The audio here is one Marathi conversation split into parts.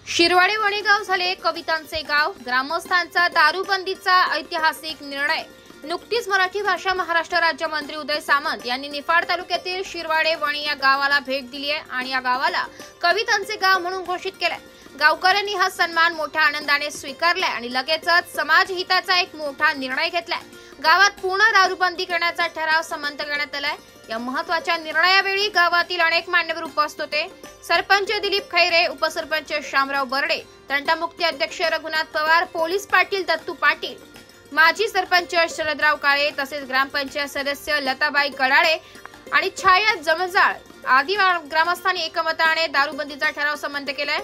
शिरवाडे वणीगाव झाले कवितांचे गाव। ग्रामस्थांचा दारूबंदीचा ऐतिहासिक निर्णय। नुकतीच मराठी भाषा महाराष्ट्र राज्यमंत्री उदय सामंत यांनी निफाड तालुक्यातील शिरवाडे वणी या गावाला भेट दिली आहे आणि या गावाला कवितांचे गाव म्हणून घोषित केलंय। गावकऱ्यांनी हा सन्मान मोठ्या आनंदाने स्वीकारलाय आणि लगेचच समाज हिताचा एक मोठा निर्णय घेतलाय। गावात पूर्ण दारूबंदी करण्याचा ठराव संमत करण्यात आलाय। या महत्त्वाच्या निर्णयावेळी गावातील अनेक मान्यवर उपस्थित होते। सरपंच दिलीप खैरे, उपसरपंच शामराव बर्डे, तंटामुक्ती अध्यक्ष रघुनाथ पवार, पोलीस पाटील दत्तू पाटील, माजी सरपंच शरदराव काळे तसेच ग्रामपंचायत सदस्य लताबाई कडाळे आणि छाया जमजाळ आदी ग्रामस्थांनी एकमताने दारूबंदीचा ठराव संमत केलाय।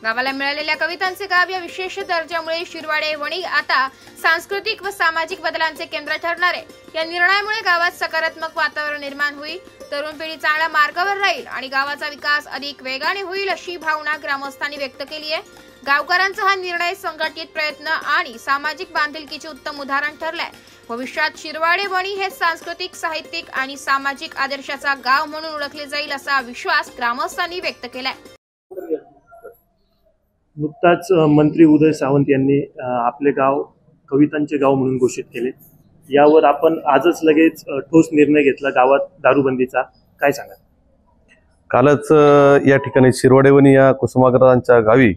गावाला मिळालेल्या कवितांचे गाव या विशेष दर्जामुळे शिरवाडे वणी आता सांस्कृतिक व सामाजिक बदलांचे केंद्र ठरणार आहे। या निर्णयामुळे गावात सकारात्मक वातावरण निर्माण होईल, तरुण पिढी चांगल्या मार्गावर राहील आणि गावाचा विकास अधिक वेगाने होईल अशी भावना ग्रामस्थांनी व्यक्त केली आहे। गावकऱ्यांचा हा निर्णय संघटित प्रयत्न आणि सामाजिक बांधिलकीचे उत्तम उदाहरण ठरलंय। भविष्यात शिरवाडे वणी हे सांस्कृतिक, साहित्यिक आणि सामाजिक आदर्शाचा गाव म्हणून ओळखले जाईल असा विश्वास ग्रामस्थांनी व्यक्त केलाय। नुकताच मंत्री उदय सामंत यांनी आपले गाव कवितांचे गाव म्हणून घोषित केले। यावर आपण आजच लगेच ठोस निर्णय घेतला गावात दारूबंदीचा, काय सांगा? कालच या ठिकाणी शिरवाडे वणी या कुसुमाग्रजांच्या गावी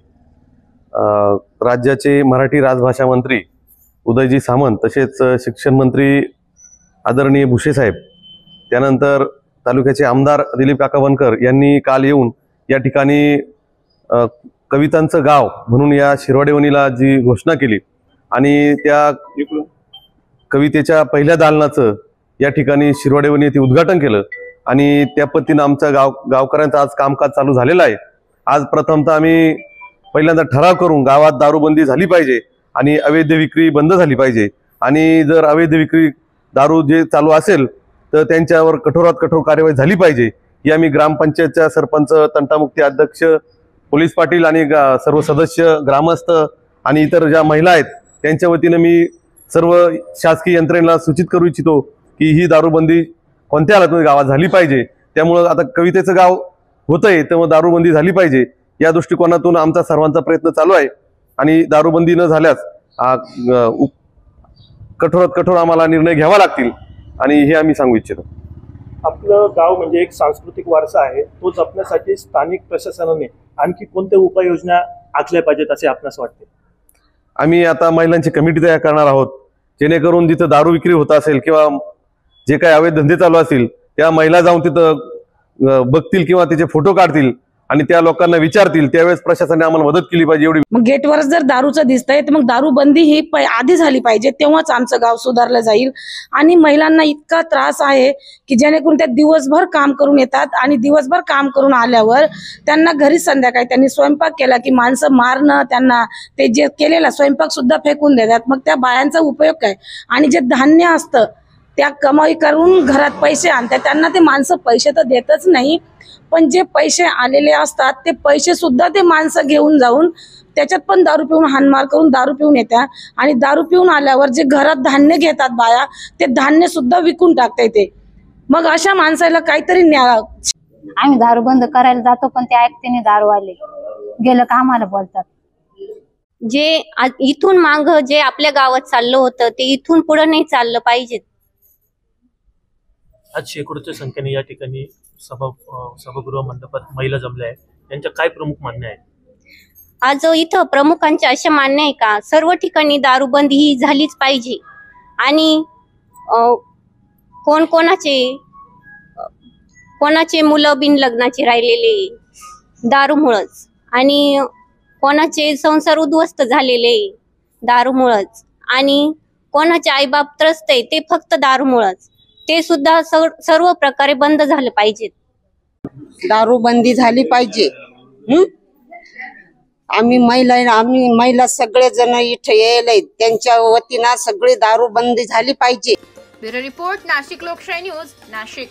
राज्याचे मराठी राजभाषा मंत्री उदयजी सामंत तसेच शिक्षण मंत्री आदरणीय भुसे साहेब, त्यानंतर तालुक्याचे आमदार दिलीप काका वनकर यांनी काल येऊन या ठिकाणी कवितांचं गाव म्हणून या शिरवाडे वणीला जी घोषणा केली आणि त्या कवितेच्या पहिल्या दालनाचं या ठिकाणी शिरवाडे वणी येथे उद्घाटन केलं आणि त्या पद्धतीनं आमच्या गावकऱ्यांचं आज कामकाज चालू झालेलं आहे। आज प्रथमतः आम्ही पहिल्यांदा ठराव करून गावात दारूबंदी झाली पाहिजे आणि अवैध विक्री बंद झाली पाहिजे आणि जर अवैध विक्री दारू जे चालू असेल तर त्यांच्यावर कठोरात कठोर कार्यवाही झाली पाहिजे। ही आम्ही ग्रामपंचायतच्या सरपंच, तंटामुक्ती अध्यक्ष, पोलीस पाटील आणि सर्व सदस्य, ग्रामस्थ आणि इतर ज्या महिला आहेत त्यांच्या वतीने मी सर्व शासकीय यंत्रणेला सूचित करू इच्छितो की ही दारूबंदी कोणत्या हालतमध्ये गावात झाली पाहिजे। त्यामुळे आता कवितेचं गाव होतंय त्यामुळे दारूबंदी झाली पाहिजे या दृष्टिकोनातून आमचा सर्वांचा प्रयत्न चालू आहे आणि दारूबंदी न झाल्यास कठोरात कठोर आम्हाला निर्णय घ्यावा लागतील आणि हे आम्ही सांगू इच्छितो। आपलं गाव म्हणजे एक सांस्कृतिक वारसा आहे, तो जपण्यासाठी स्थानिक प्रशासनाने आणखी कोणत्या उपाययोजना आखल्या पाहिजेत असे आपणास वाटते? आम्ही आता महिलांची कमिटी तयार करणार आहोत, जेणेकरून जिथं दारू विक्री होत असेल किंवा जे काही अवैध धंदे चालू असतील त्या महिला जाऊन तिथं बघतील किंवा त्याचे फोटो काढतील आणि त्या लोकांना विचारतील, त्यावेळेस प्रशासनाने आम्हाला मदत केली पाहिजे एवढी। मग गेटवरच जर दारूचं दिसतंय तर मग दारूबंदी ही आधी झाली पाहिजे, तेव्हाच आमचं गाव सुधारलं जाईल। आणि महिलांना इतका त्रास आहे की जेणेकरून त्या दिवसभर काम करून येतात आणि दिवसभर काम करून आल्यावर त्यांना घरी संध्याकाळी त्यांनी स्वयंपाक केला की माणसं मारणं, त्यांना ते जे केलेला स्वयंपाक सुद्धा फेकून देतात। मग त्या बायांचा उपयोग काय? आणि जे धान्य असतं त्या कमाई करून घरात पैसे आणतात, त्यांना ते माणसं पैसे तर देतच नाही, पण जे पैसे आलेले असतात ते पैसे सुद्धा ते माणसं घेऊन जाऊन त्याच्यात पण दारू पिऊन हाणमार करून दारू पिऊन येतात आणि दारू पिऊन आल्यावर जे घरात धान्य घेतात बाया ते धान्य सुद्धा विकून टाकता येते। मग अशा माणसाला काहीतरी आम्ही दारू बंद करायला जातो पण ते ऐकते नाही, दारूवाले गेलं का आम्हाला बोलतात। जे इथून मांग जे आपल्या गावात चाललं होतं ते इथून पुढे नाही चाललं पाहिजे। आज शेकडोच्या संख्येने या ठिकाणी सभागृह मंडपात महिला जमल्या आहेत, त्यांच्या काय प्रमुख मान्य आहे? आज इथं प्रमुखांचे असे मान्य आहे का सर्व ठिकाणी दारूबंदी ही झालीच पाहिजे आणि कोणाचे मुलं बिन लग्नाचे राहिलेले दारूमुळेच आणि कोणाचे संसार उद्ध्वस्त झालेले दारूमुळेच आणि कोणाचे आईबाप त्रस्त आहे ते फक्त दारूमुळेच, ते सुद्धा सर्व प्रकारे बंद झालं पाहिजे। दारूबंदी झाली पाहिजे। आम्ही महिला सगळे जण इथे यायला त्यांच्या वतीनं सगळी दारूबंदी झाली पाहिजे। ब्युरो रिपोर्ट, नाशिक लोकशाही न्यूज, नाशिक।